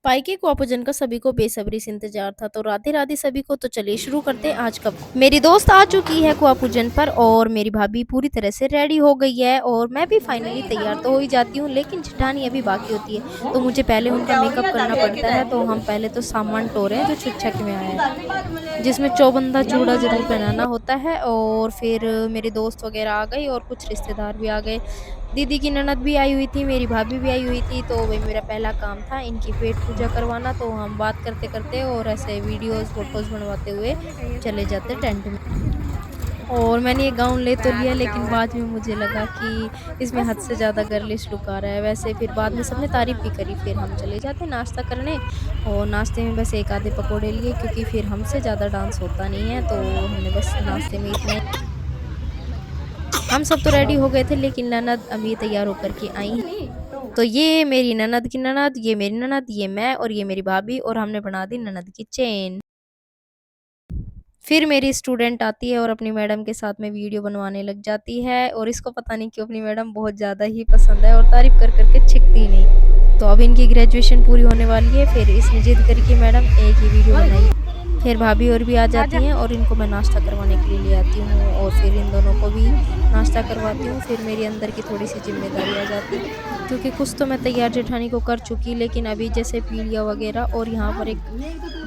सफाई के कुआभोजन का सभी को बेसब्री से इंतजार था। तो राधे राधे सभी को। तो चलिए शुरू करते हैं आज का। मेरी दोस्त आ चुकी है कुआभोजन पर और मेरी भाभी पूरी तरह से रेडी हो गई है और मैं भी फाइनली तैयार तो हो ही जाती हूँ, लेकिन जेठानी अभी बाकी होती है। तो मुझे पहले वो उनका क्या हो मेकअप गया करना दादी की पड़ता है। तो दादी हम पहले तो सामान टो रहे हैं जो छुच्छक में आया है, हो जिसमें चौबंदा चूड़ा ज़रूर पहनाना गया। होता है। और फिर मेरे दोस्त वगैरह आ गए और कुछ रिश्तेदार भी आ गए। दीदी की ननद भी आई हुई थी, मेरी भाभी भी आई हुई थी। तो वही मेरा पहला काम था इनकी पेट पूजा करवाना। तो हम बात करते-करते और ऐसे वीडियोज़, फ़ोटोज़ बनवाते हुए चले जाते टेंट में। और मैंने ये गाउन ले तो लिया, लेकिन बाद में मुझे लगा कि इसमें हद से ज़्यादा गर्लिश लुक आ रहा है। वैसे फिर बाद में सबने तारीफ़ भी करी। फिर हम चले जाते नाश्ता करने और नाश्ते में बस 1 आधे पकोड़े लिए, क्योंकि फिर हमसे ज़्यादा डांस होता नहीं है। तो हमने बस नाश्ते में इतना ही। हम सब तो रेडी हो गए थे, लेकिन ननद अभी तैयार होकर के आई हैं। तो ये मेरी ननद की ननद, ये मेरी ननद, ये मैं और ये मेरी भाभी, और हमने बना दी ननद की चेन। फिर मेरी स्टूडेंट आती है और अपनी मैडम के साथ में वीडियो बनवाने लग जाती है, और इसको पता नहीं क्यों अपनी मैडम बहुत ज़्यादा ही पसंद है और तारीफ़ कर कर के छिकती नहीं। तो अब इनकी ग्रेजुएशन पूरी होने वाली है, फिर इसने ज़िद करी कि मैडम एक ही वीडियो बनाइए। फिर भाभी और भी आ जाती हैं और इनको मैं नाश्ता करवाने के लिए ले आती हूँ और फिर इन दोनों को भी नाश्ता करवाती हूँ। फिर मेरे अंदर की थोड़ी-सी ज़िम्मेदारी आ जाती, क्योंकि कुछ तो मैं तैयार जेठानी को कर चुकी, लेकिन अभी जैसे पीढ़िया वगैरह और यहाँ पर एक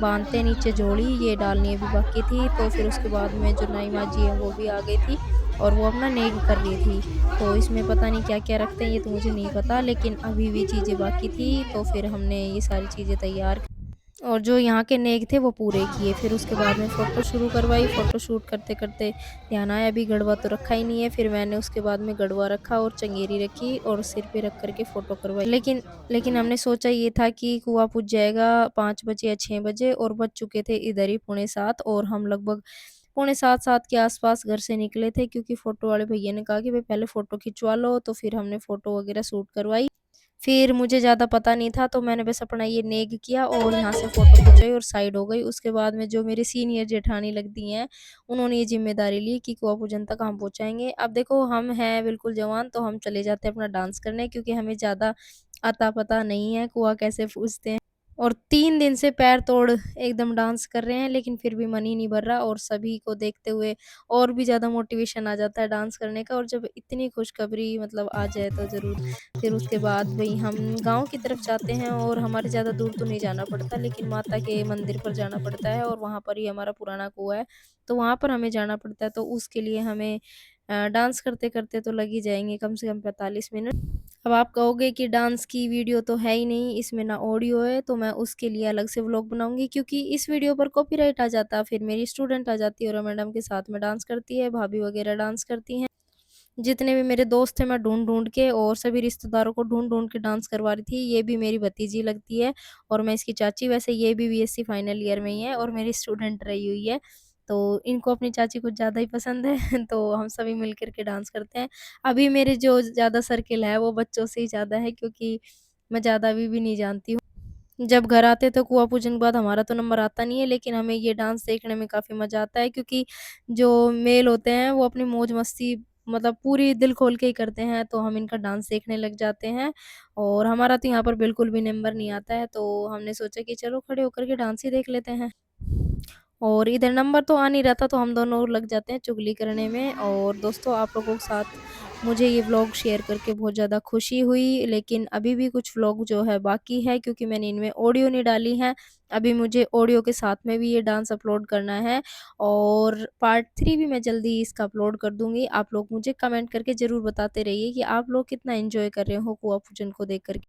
बाँधते हैं नीचे जोड़ी, ये डालनी अभी बाकी थी। तो फिर उसके बाद में जो नाई माँ जी हैं वो भी आ गई थी और वो अपना नेग कर रही थी। तो इसमें पता नहीं क्या-क्या रखते हैं, ये तो मुझे नहीं पता, लेकिन अभी भी चीज़ें बाकी थी। तो फिर हमने ये सारी चीज़ें तैयार और जो यहाँ के नेक थे वो पूरे किए। फिर उसके बाद में फ़ोटो शुरू करवाई। फ़ोटो शूट करते-करते ध्यान आया अभी गड़वा तो रखा ही नहीं है। फिर मैंने उसके बाद में गड़वा रखा और चंगेरी रखी और सिर पे रख कर के फ़ोटो करवाई। लेकिन हमने सोचा ये था कि कुआँ पूज जाएगा 5 बजे या 6 बजे, और बज चुके थे इधर ही पौने 7, और हम लगभग पौने 7 के आस-पास घर से निकले थे, क्योंकि फ़ोटो वाले भैया ने कहा कि भई पहले फ़ोटो खिंचवा लो। तो फिर हमने फ़ोटो वगैरह शूट करवाई। फिर मुझे ज़्यादा पता नहीं था, तो मैंने बस अपना ये नेग किया और यहाँ से फ़ोटो खिंचवाई और साइड हो गई। उसके बाद में जो मेरी सीनियर जेठानी लगती हैं, उन्होंने ये ज़िम्मेदारी ली कि कुआँ पूजन तक हम पहुँचाएँगे। अब देखो हम हैं बिल्कुल जवान, तो हम चले जाते हैं अपना डांस करने, क्योंकि हमें ज़्यादा अता-पता नहीं है कुआँ कैसे पूजते हैं। और 3 दिन से पैर तोड़ एकदम डांस कर रहे हैं, लेकिन फिर भी मन ही नहीं भर रहा, और सभी को देखते हुए और भी ज़्यादा मोटिवेशन आ जाता है डांस करने का। और जब इतनी खुशखबरी मतलब आ जाए तो ज़रूर। फिर उसके बाद भई हम गाँव की तरफ जाते हैं और हमारे ज़्यादा दूर तो नहीं जाना पड़ता, लेकिन माता के मंदिर पर जाना पड़ता है और वहाँ पर ही हमारा पुराना कुआँ है, तो वहाँ पर हमें जाना पड़ता है। तो उसके लिए हमें डांस करते-करते तो लग ही जाएँगे कम से कम 45 मिनट। अब आप कहोगे कि डांस की वीडियो तो है ही नहीं, इसमें ना ऑडियो है, तो मैं उसके लिए अलग से व्लॉग बनाऊँगी, क्योंकि इस वीडियो पर कॉपीराइट आ जाता। फिर मेरी स्टूडेंट आ जाती है और मैडम के साथ में डांस करती है, भाभी वगैरह डांस करती हैं। जितने भी मेरे दोस्त थे मैं ढूँढ-ढूँढ के और सभी रिश्तेदारों को ढूँढ-ढूँढ के डांस करवा रही थी। ये भी मेरी भतीजी लगती है और मैं इसकी चाची। वैसे ये भी बीएससी फाइनल ईयर में ही है और मेरी स्टूडेंट रही हुई है। तो इनको अपनी चाची कुछ ज़्यादा ही पसंद है तो हम सभी मिल कर के डांस करते हैं। अभी मेरे जो ज़्यादा सर्किल है वो बच्चों से ही ज़्यादा है, क्योंकि मैं ज़्यादा अभी भी नहीं जानती हूँ। जब घर आते तो कुआँ पूजन के बाद हमारा तो नंबर आता नहीं है, लेकिन हमें ये डांस देखने में काफ़ी मज़ा आता है, क्योंकि जो मेल होते हैं वो अपनी मौज-मस्ती मतलब पूरी दिल खोल के ही करते हैं, तो हम इनका डांस देखने लग जाते हैं। और हमारा तो यहाँ पर बिल्कुल भी नंबर नहीं आता है, तो हमने सोचा कि चलो खड़े होकर के डांस ही देख लेते हैं। और इधर नंबर तो आ नहीं रहा था, तो हम दोनों लग जाते हैं चुगली करने में। और दोस्तों, आप लोगों के साथ मुझे ये व्लॉग शेयर करके बहुत ज़्यादा खुशी हुई, लेकिन अभी भी कुछ व्लॉग जो है बाकी है, क्योंकि मैंने इनमें ऑडियो नहीं डाली है। अभी मुझे ऑडियो के साथ में भी ये डांस अपलोड करना है और पार्ट 3 भी मैं जल्दी ही इसका अपलोड कर दूँगी। आप लोग मुझे कमेंट करके ज़रूर बताते रहिए कि आप लोग कितना एन्जॉय कर रहे हो कुआ पूजन को देख कर के।